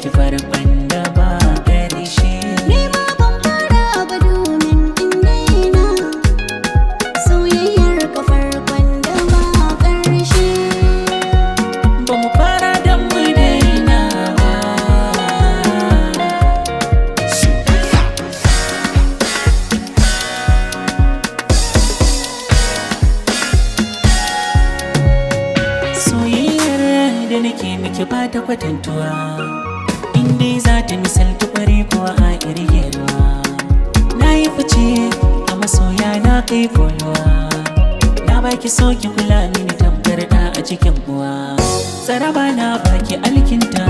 miki farkon da ba ƙarshe. Ni ma ban fara ba domin in daina soyayyar ka farkon da ba ƙarshe. Ba mu fara don mu daina ba. Soyayyar da nake miki ba ta kwatantuwa, indai za ta misalta ƙwari kuwa a irgewa. Na yi fice a masoya na kai koluwa, na baki so ki kula mini tamkar da a cikin uwa. Tsaraba na baki alkinta